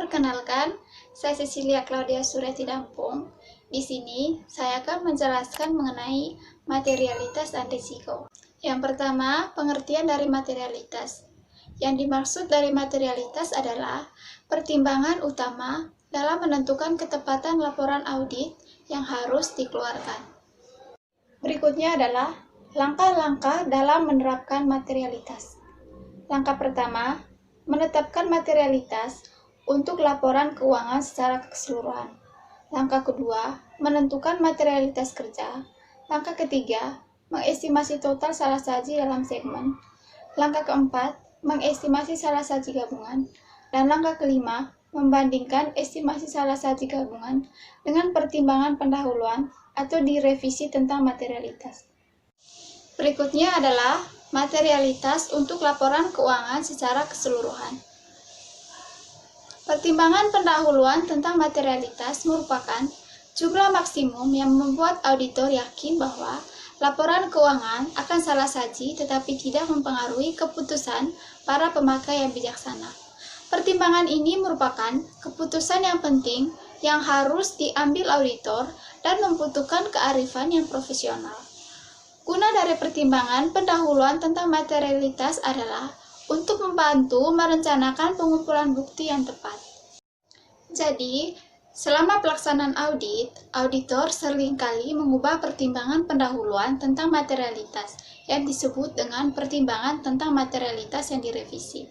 Perkenalkan, saya Cecilia Claudia Sureti Dampung. Di sini, saya akan menjelaskan mengenai materialitas dan risiko. Yang pertama, pengertian dari materialitas. Yang dimaksud dari materialitas adalah pertimbangan utama dalam menentukan ketepatan laporan audit yang harus dikeluarkan. Berikutnya adalah langkah-langkah dalam menerapkan materialitas. Langkah pertama, menetapkan materialitas untuk laporan keuangan secara keseluruhan. Langkah kedua, menentukan materialitas kerja. Langkah ketiga, mengestimasi total salah saji dalam segmen. Langkah keempat, mengestimasi salah saji gabungan. Dan langkah kelima, membandingkan estimasi salah saji gabungan dengan pertimbangan pendahuluan atau direvisi tentang materialitas. Berikutnya adalah materialitas untuk laporan keuangan secara keseluruhan. Pertimbangan pendahuluan tentang materialitas merupakan jumlah maksimum yang membuat auditor yakin bahwa laporan keuangan akan salah saji tetapi tidak mempengaruhi keputusan para pemakai yang bijaksana. Pertimbangan ini merupakan keputusan yang penting yang harus diambil auditor dan membutuhkan kearifan yang profesional. Guna dari pertimbangan pendahuluan tentang materialitas adalah untuk membantu merencanakan pengumpulan bukti yang tepat. Jadi, selama pelaksanaan audit, auditor seringkali mengubah pertimbangan pendahuluan tentang materialitas yang disebut dengan pertimbangan tentang materialitas yang direvisi.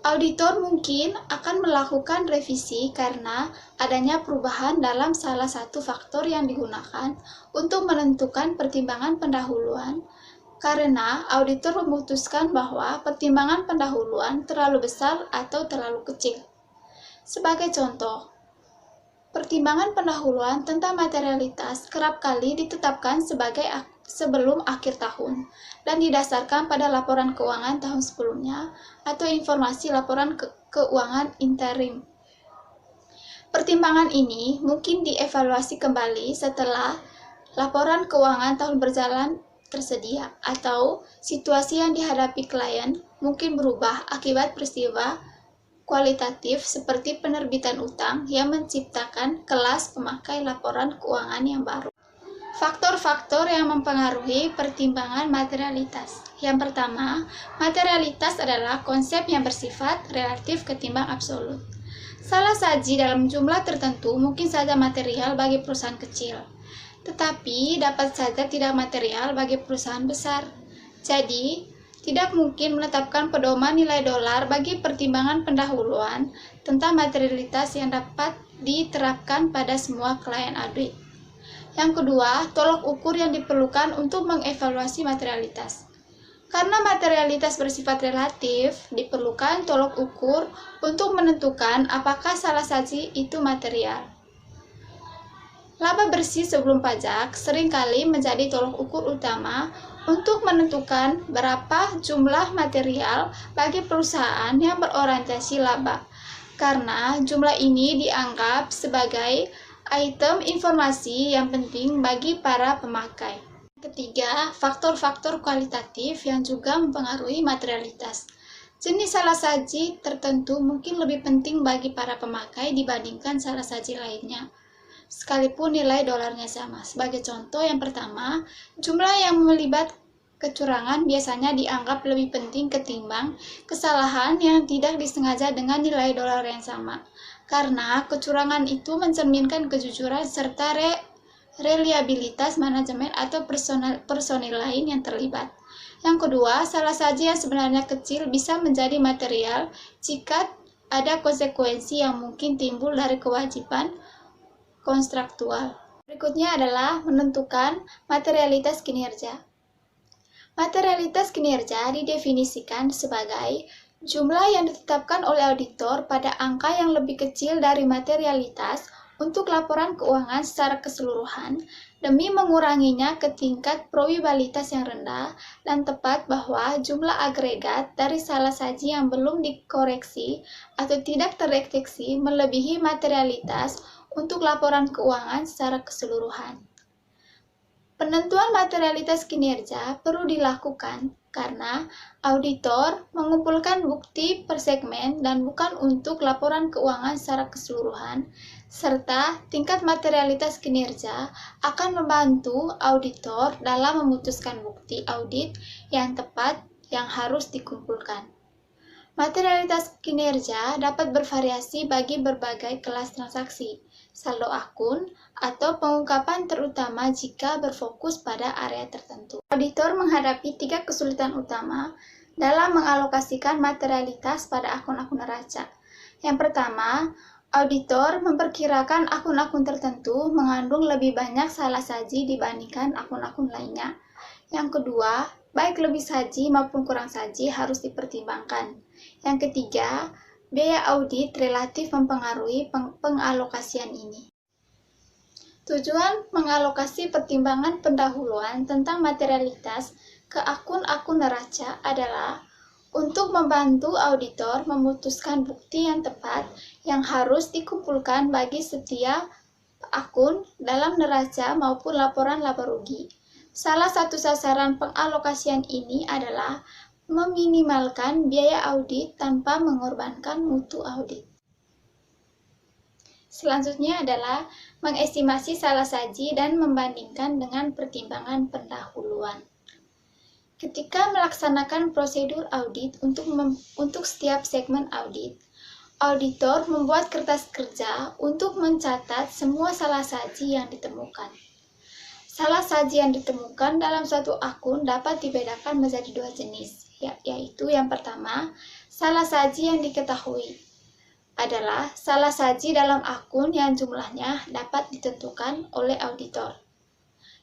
Auditor mungkin akan melakukan revisi karena adanya perubahan dalam salah satu faktor yang digunakan untuk menentukan pertimbangan pendahuluan, karena auditor memutuskan bahwa pertimbangan pendahuluan terlalu besar atau terlalu kecil. Sebagai contoh, pertimbangan pendahuluan tentang materialitas kerap kali ditetapkan sebelum akhir tahun dan didasarkan pada laporan keuangan tahun sebelumnya atau informasi laporan keuangan interim. Pertimbangan ini mungkin dievaluasi kembali setelah laporan keuangan tahun berjalan tersedia atau situasi yang dihadapi klien mungkin berubah akibat peristiwa kualitatif seperti penerbitan utang yang menciptakan kelas pemakai laporan keuangan yang baru. Faktor-faktor yang mempengaruhi pertimbangan materialitas. Yang pertama, materialitas adalah konsep yang bersifat relatif ketimbang absolut. Salah saji dalam jumlah tertentu mungkin saja material bagi perusahaan kecil, tetapi dapat saja tidak material bagi perusahaan besar. Jadi, tidak mungkin menetapkan pedoman nilai dolar bagi pertimbangan pendahuluan tentang materialitas yang dapat diterapkan pada semua klien audit. Yang kedua, tolok ukur yang diperlukan untuk mengevaluasi materialitas. Karena materialitas bersifat relatif, diperlukan tolok ukur untuk menentukan apakah salah saji itu material. Laba bersih sebelum pajak seringkali menjadi tolok ukur utama untuk menentukan berapa jumlah material bagi perusahaan yang berorientasi laba, karena jumlah ini dianggap sebagai item informasi yang penting bagi para pemakai. Ketiga, faktor-faktor kualitatif yang juga mempengaruhi materialitas. Jenis salah saji tertentu mungkin lebih penting bagi para pemakai dibandingkan salah saji lainnya, sekalipun nilai dolarnya sama. Sebagai contoh, yang pertama, jumlah yang melibat kecurangan biasanya dianggap lebih penting ketimbang kesalahan yang tidak disengaja dengan nilai dolar yang sama, karena kecurangan itu mencerminkan kejujuran serta reliabilitas manajemen atau personil lain yang terlibat. Yang kedua, salah saji yang sebenarnya kecil bisa menjadi material jika ada konsekuensi yang mungkin timbul dari kewajiban kontraktual. Berikutnya adalah menentukan materialitas kinerja. Materialitas kinerja didefinisikan sebagai jumlah yang ditetapkan oleh auditor pada angka yang lebih kecil dari materialitas untuk laporan keuangan secara keseluruhan demi menguranginya ke tingkat probabilitas yang rendah dan tepat bahwa jumlah agregat dari salah saji yang belum dikoreksi atau tidak terdeteksi melebihi materialitas untuk laporan keuangan secara keseluruhan. Penentuan materialitas kinerja perlu dilakukan karena auditor mengumpulkan bukti per segmen dan bukan untuk laporan keuangan secara keseluruhan, serta tingkat materialitas kinerja akan membantu auditor dalam memutuskan bukti audit yang tepat yang harus dikumpulkan. Materialitas kinerja dapat bervariasi bagi berbagai kelas transaksi, saldo akun, atau pengungkapan terutama jika berfokus pada area tertentu. Auditor menghadapi 3 kesulitan utama dalam mengalokasikan materialitas pada akun-akun neraca. Yang pertama, auditor memperkirakan akun-akun tertentu mengandung lebih banyak salah saji dibandingkan akun-akun lainnya. Yang kedua, baik lebih saji maupun kurang saji harus dipertimbangkan. Yang ketiga, biaya audit relatif mempengaruhi pengalokasian ini. Tujuan mengalokasi pertimbangan pendahuluan tentang materialitas ke akun-akun neraca adalah untuk membantu auditor memutuskan bukti yang tepat yang harus dikumpulkan bagi setiap akun dalam neraca maupun laporan laba rugi. Salah satu sasaran pengalokasian ini adalah meminimalkan biaya audit tanpa mengorbankan mutu audit. Selanjutnya adalah mengestimasi salah saji dan membandingkan dengan pertimbangan pendahuluan. Ketika melaksanakan prosedur audit untuk setiap segmen audit, auditor membuat kertas kerja untuk mencatat semua salah saji yang ditemukan. Salah saji yang ditemukan dalam suatu akun dapat dibedakan menjadi 2 jenis, yaitu yang pertama, salah saji yang diketahui adalah salah saji dalam akun yang jumlahnya dapat ditentukan oleh auditor.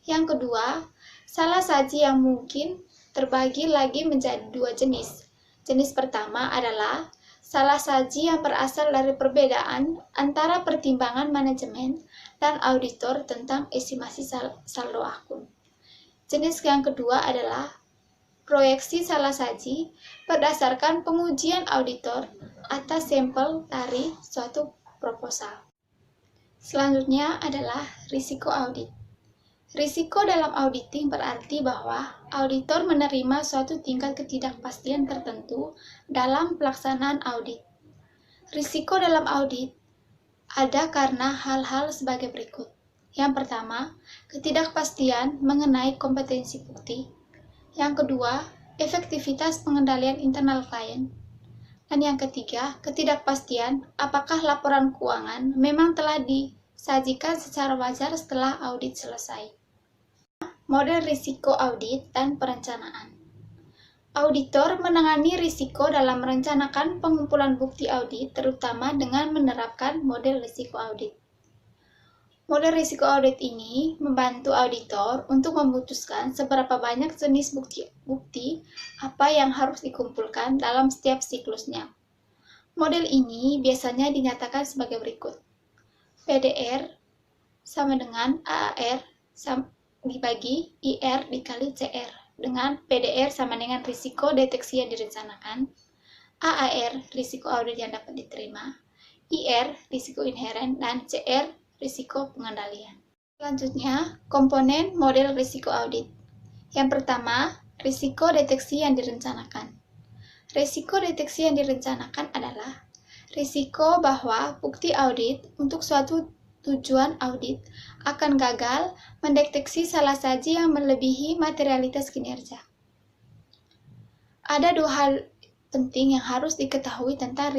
Yang kedua, salah saji yang mungkin terbagi lagi menjadi 2 jenis. Jenis pertama adalah salah saji yang berasal dari perbedaan antara pertimbangan manajemen dan auditor tentang estimasi saldo akun. Jenis yang kedua adalah proyeksi salah saji berdasarkan pengujian auditor atas sampel dari suatu proposal. Selanjutnya adalah risiko audit. Risiko dalam auditing berarti bahwa auditor menerima suatu tingkat ketidakpastian tertentu dalam pelaksanaan audit. Risiko dalam audit ada karena hal-hal sebagai berikut. Yang pertama, ketidakpastian mengenai kompetensi bukti. Yang kedua, efektivitas pengendalian internal klien. Dan yang ketiga, ketidakpastian apakah laporan keuangan memang telah disajikan secara wajar setelah audit selesai. Model risiko audit dan perencanaan. Auditor menangani risiko dalam merencanakan pengumpulan bukti audit, terutama dengan menerapkan model risiko audit. Model risiko audit ini membantu auditor untuk memutuskan seberapa banyak jenis bukti apa yang harus dikumpulkan dalam setiap siklusnya. Model ini biasanya dinyatakan sebagai berikut. PDR sama dengan AAR dibagi IR dikali CR. Dengan PDR sama dengan risiko deteksi yang direncanakan, AAR risiko audit yang dapat diterima, IR risiko inheren, dan CR risiko pengendalian. Selanjutnya, komponen model risiko audit. Yang pertama, risiko deteksi yang direncanakan. Risiko deteksi yang direncanakan adalah risiko bahwa bukti audit untuk suatu tujuan audit akan gagal mendeteksi salah saji yang melebihi materialitas kinerja. Ada 2 hal penting yang harus diketahui tentang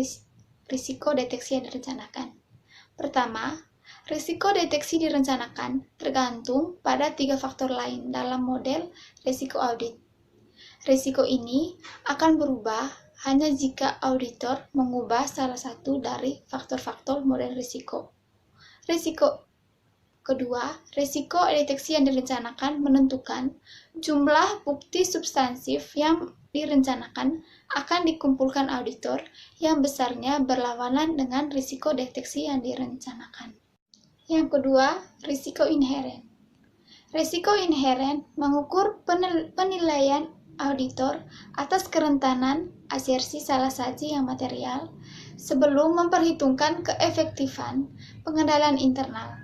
risiko deteksi yang direncanakan. Pertama, risiko deteksi direncanakan tergantung pada 3 faktor lain dalam model risiko audit. Risiko ini akan berubah hanya jika auditor mengubah salah satu dari faktor-faktor model risiko. Risiko kedua, risiko deteksi yang direncanakan menentukan jumlah bukti substansif yang direncanakan akan dikumpulkan auditor yang besarnya berlawanan dengan risiko deteksi yang direncanakan. Yang kedua, risiko inheren. Risiko inheren mengukur penilaian auditor atas kerentanan asersi salah saji yang material sebelum memperhitungkan keefektifan pengendalian internal.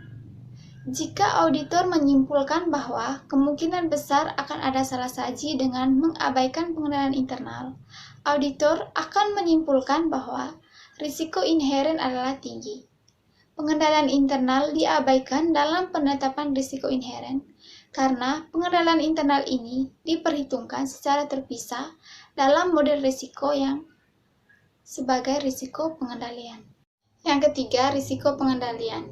Jika auditor menyimpulkan bahwa kemungkinan besar akan ada salah saji dengan mengabaikan pengendalian internal, auditor akan menyimpulkan bahwa risiko inheren adalah tinggi. Pengendalian internal diabaikan dalam penetapan risiko inheren karena pengendalian internal ini diperhitungkan secara terpisah dalam model risiko yang sebagai risiko pengendalian. Yang ketiga, risiko pengendalian.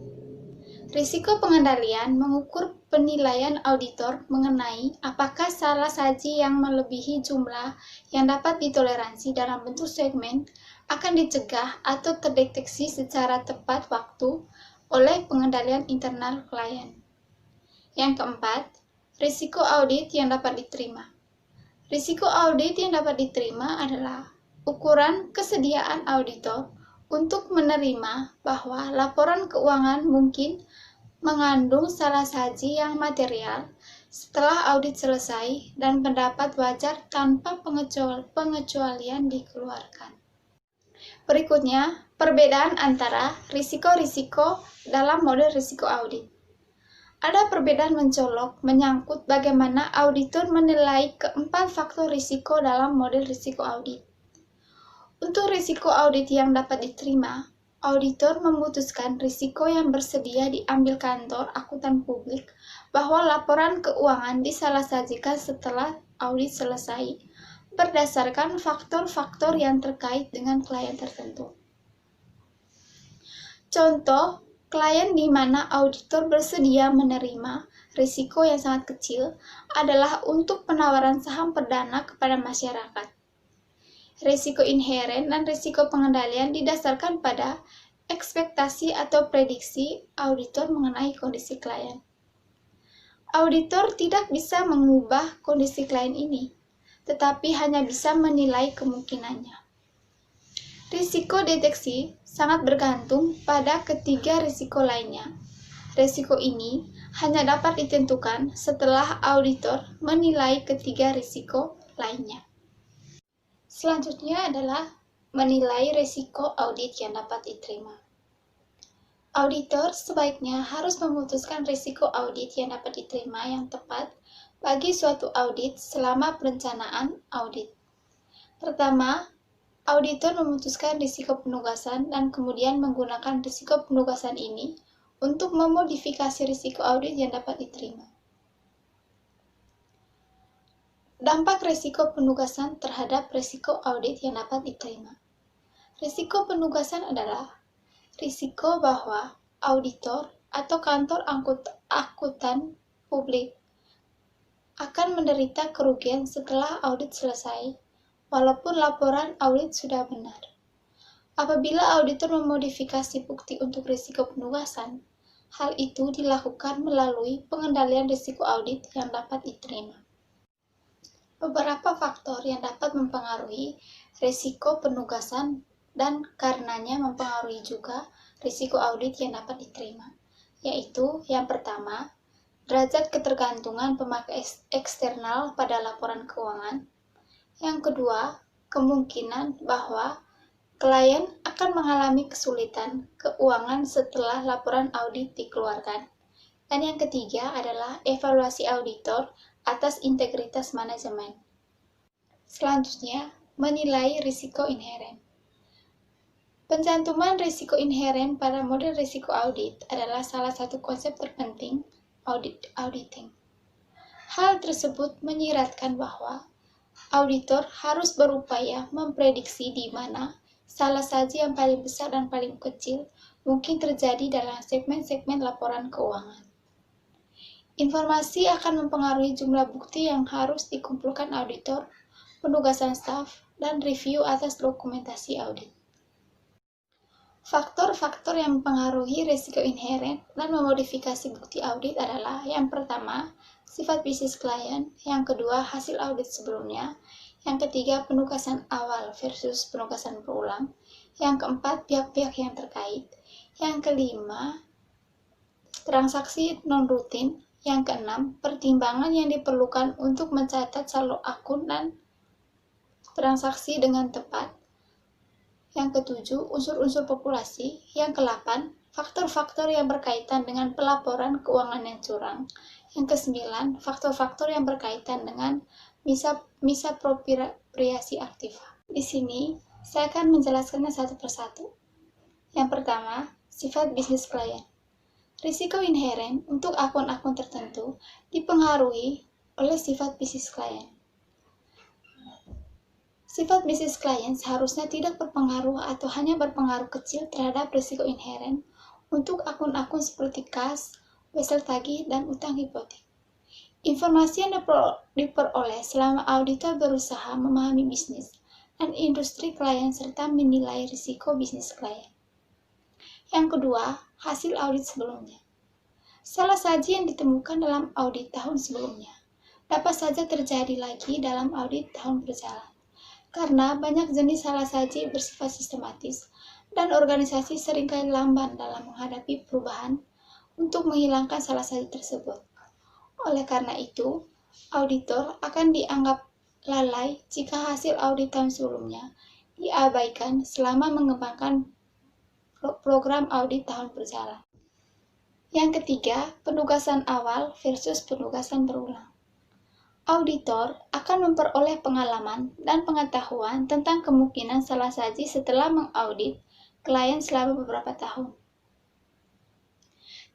Risiko pengendalian mengukur penilaian auditor mengenai apakah salah saji yang melebihi jumlah yang dapat ditoleransi dalam bentuk segmen akan dicegah atau terdeteksi secara tepat waktu oleh pengendalian internal klien. Yang keempat, risiko audit yang dapat diterima. Risiko audit yang dapat diterima adalah ukuran kesediaan auditor untuk menerima bahwa laporan keuangan mungkin mengandung salah saji yang material setelah audit selesai dan pendapat wajar tanpa pengecualian dikeluarkan. Berikutnya, perbedaan antara risiko-risiko dalam model risiko audit. Ada perbedaan mencolok menyangkut bagaimana auditor menilai keempat faktor risiko dalam model risiko audit. Untuk risiko audit yang dapat diterima, auditor memutuskan risiko yang bersedia diambil kantor akuntan publik bahwa laporan keuangan disalahsajikan setelah audit selesai berdasarkan faktor-faktor yang terkait dengan klien tertentu. Contoh, klien di mana auditor bersedia menerima risiko yang sangat kecil adalah untuk penawaran saham perdana kepada masyarakat. Risiko inheren dan risiko pengendalian didasarkan pada ekspektasi atau prediksi auditor mengenai kondisi klien. Auditor tidak bisa mengubah kondisi klien ini, tetapi hanya bisa menilai kemungkinannya. Risiko deteksi sangat bergantung pada ketiga risiko lainnya. Risiko ini hanya dapat ditentukan setelah auditor menilai ketiga risiko lainnya. Selanjutnya adalah menilai risiko audit yang dapat diterima. Auditor sebaiknya harus memutuskan risiko audit yang dapat diterima yang tepat bagi suatu audit selama perencanaan audit. Pertama, auditor memutuskan risiko penugasan dan kemudian menggunakan risiko penugasan ini untuk memodifikasi risiko audit yang dapat diterima. Dampak risiko penugasan terhadap risiko audit yang dapat diterima. Risiko penugasan adalah risiko bahwa auditor atau kantor akuntan publik akan menderita kerugian setelah audit selesai, walaupun laporan audit sudah benar. Apabila auditor memodifikasi bukti untuk risiko penugasan, hal itu dilakukan melalui pengendalian risiko audit yang dapat diterima. Beberapa faktor yang dapat mempengaruhi risiko penugasan dan karenanya mempengaruhi juga risiko audit yang dapat diterima, yaitu yang pertama, derajat ketergantungan pemakai eksternal pada laporan keuangan. Yang kedua, kemungkinan bahwa klien akan mengalami kesulitan keuangan setelah laporan audit dikeluarkan. Dan yang ketiga adalah evaluasi auditor atas integritas manajemen. Selanjutnya, menilai risiko inheren. Pencantuman risiko inheren pada model risiko audit adalah salah satu konsep terpenting auditing. Hal tersebut menyiratkan bahwa auditor harus berupaya memprediksi di mana salah saji yang paling besar dan paling kecil mungkin terjadi dalam segmen-segmen laporan keuangan. Informasi akan mempengaruhi jumlah bukti yang harus dikumpulkan auditor, penugasan staf, dan review atas dokumentasi audit. Faktor-faktor yang mempengaruhi risiko inheren dan memodifikasi bukti audit adalah yang pertama, sifat bisnis klien, yang kedua, hasil audit sebelumnya, yang ketiga, penugasan awal versus penugasan berulang, yang keempat, pihak-pihak yang terkait, yang kelima, transaksi non-rutin, yang keenam, pertimbangan yang diperlukan untuk mencatat saldo akun dan transaksi dengan tepat. Yang ketujuh, unsur-unsur populasi. Yang kedelapan, faktor-faktor yang berkaitan dengan pelaporan keuangan yang curang. Yang ke-9, faktor-faktor yang berkaitan dengan misapropriasi aktiva. Di sini, saya akan menjelaskannya satu persatu. Yang pertama, sifat bisnis klien. Risiko inheren untuk akun-akun tertentu dipengaruhi oleh sifat bisnis klien. Sifat bisnis klien seharusnya tidak berpengaruh atau hanya berpengaruh kecil terhadap risiko inheren untuk akun-akun seperti kas, wesel tagih, dan utang hipotek. Informasi yang diperoleh selama auditor berusaha memahami bisnis dan industri klien serta menilai risiko bisnis klien. Yang kedua, hasil audit sebelumnya. Salah saji yang ditemukan dalam audit tahun sebelumnya dapat saja terjadi lagi dalam audit tahun berjalan, karena banyak jenis salah saji bersifat sistematis dan organisasi seringkali lamban dalam menghadapi perubahan untuk menghilangkan salah saji tersebut. Oleh karena itu, auditor akan dianggap lalai jika hasil audit tahun sebelumnya diabaikan selama mengembangkan program audit tahun berjalan. Yang ketiga, penugasan awal versus penugasan berulang. Auditor akan memperoleh pengalaman dan pengetahuan tentang kemungkinan salah saji setelah mengaudit klien selama beberapa tahun.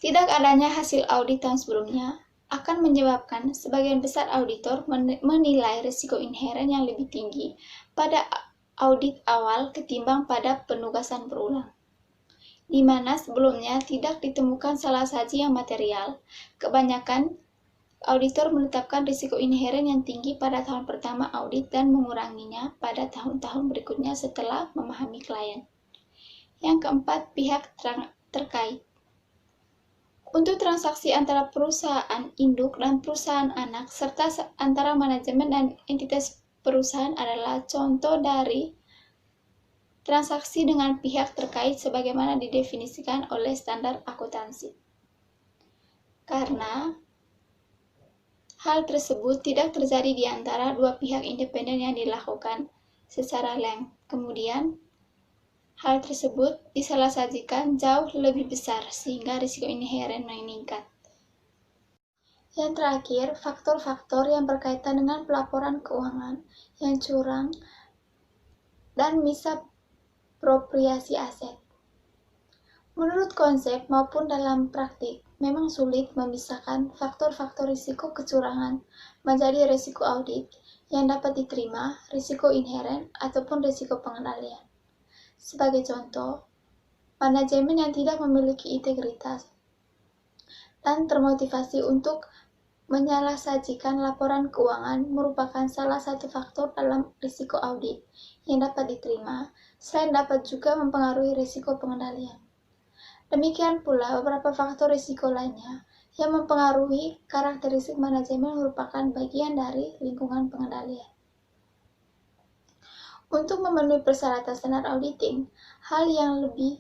Tidak adanya hasil audit tahun sebelumnya akan menyebabkan sebagian besar auditor menilai risiko inheren yang lebih tinggi pada audit awal ketimbang pada penugasan berulang, di mana sebelumnya tidak ditemukan salah saji yang material. Kebanyakan auditor menetapkan risiko inheren yang tinggi pada tahun pertama audit dan menguranginya pada tahun-tahun berikutnya setelah memahami klien. Yang keempat, pihak terkait. Untuk transaksi antara perusahaan induk dan perusahaan anak, serta antara manajemen dan entitas perusahaan adalah contoh dari transaksi dengan pihak terkait sebagaimana didefinisikan oleh standar akuntansi. Karena hal tersebut tidak terjadi di antara dua pihak independen yang dilakukan secara lem. Kemudian, hal tersebut disalahsajikan jauh lebih besar sehingga risiko inheren meningkat. Yang terakhir, faktor-faktor yang berkaitan dengan pelaporan keuangan yang curang dan misapropriasi aset. Menurut konsep maupun dalam praktik, memang sulit memisahkan faktor-faktor risiko kecurangan menjadi risiko audit yang dapat diterima, risiko inheren, ataupun risiko pengendalian. Sebagai contoh, manajemen yang tidak memiliki integritas dan termotivasi untuk menyalahsajikan laporan keuangan merupakan salah satu faktor dalam risiko audit yang dapat diterima, selain dapat juga mempengaruhi risiko pengendalian. Demikian pula beberapa faktor risiko lainnya yang mempengaruhi karakteristik manajemen merupakan bagian dari lingkungan pengendalian. Untuk memenuhi persyaratan standar auditing, hal yang lebih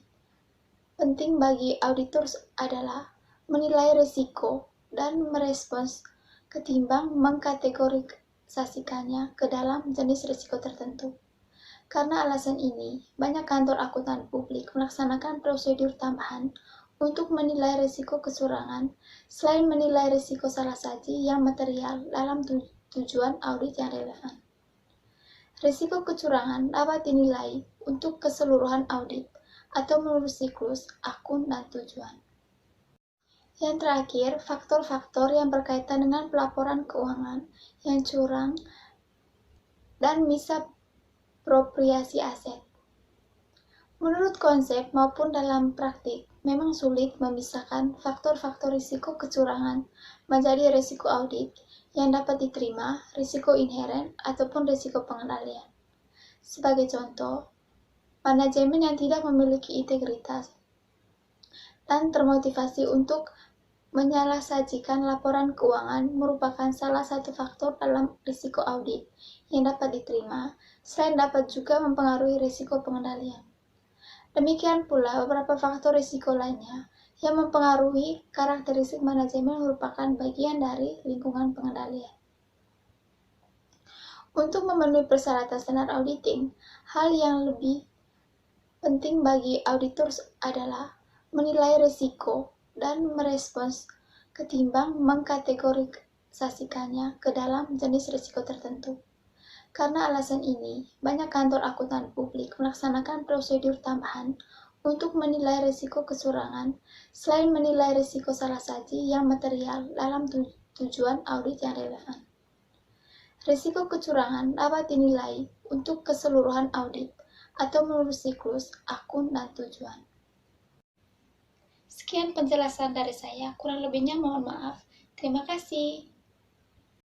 penting bagi auditor adalah menilai risiko dan merespons ketimbang mengkategorisasikannya ke dalam jenis risiko tertentu. Karena alasan ini, banyak kantor akuntan publik melaksanakan prosedur tambahan untuk menilai risiko kecurangan selain menilai risiko salah saji yang material dalam tujuan audit yang relevan. Risiko kecurangan dapat dinilai untuk keseluruhan audit atau menurut siklus, akun, dan tujuan. Yang terakhir, faktor-faktor yang berkaitan dengan pelaporan keuangan yang curang dan misapropriasi aset. Menurut konsep maupun dalam praktik, memang sulit memisahkan faktor-faktor risiko kecurangan menjadi risiko audit yang dapat diterima, risiko inheren, ataupun risiko pengendalian. Sebagai contoh, manajemen yang tidak memiliki integritas dan termotivasi untuk menyalahsajikan laporan keuangan merupakan salah satu faktor dalam risiko audit yang dapat diterima, selain dapat juga mempengaruhi risiko pengendalian. Demikian pula beberapa faktor risiko lainnya yang mempengaruhi karakteristik manajemen merupakan bagian dari lingkungan pengendalian. Untuk memenuhi persyaratan standar auditing, hal yang lebih penting bagi auditor adalah menilai risiko dan merespons ketimbang mengkategorisasikannya ke dalam jenis risiko tertentu. Karena alasan ini, banyak kantor akuntan publik melaksanakan prosedur tambahan untuk menilai risiko kecurangan selain menilai risiko salah saji yang material dalam tujuan audit yang relevan. Risiko kecurangan dapat dinilai untuk keseluruhan audit atau menurut siklus, akun, dan tujuan. Sekian penjelasan dari saya, kurang lebihnya mohon maaf. Terima kasih.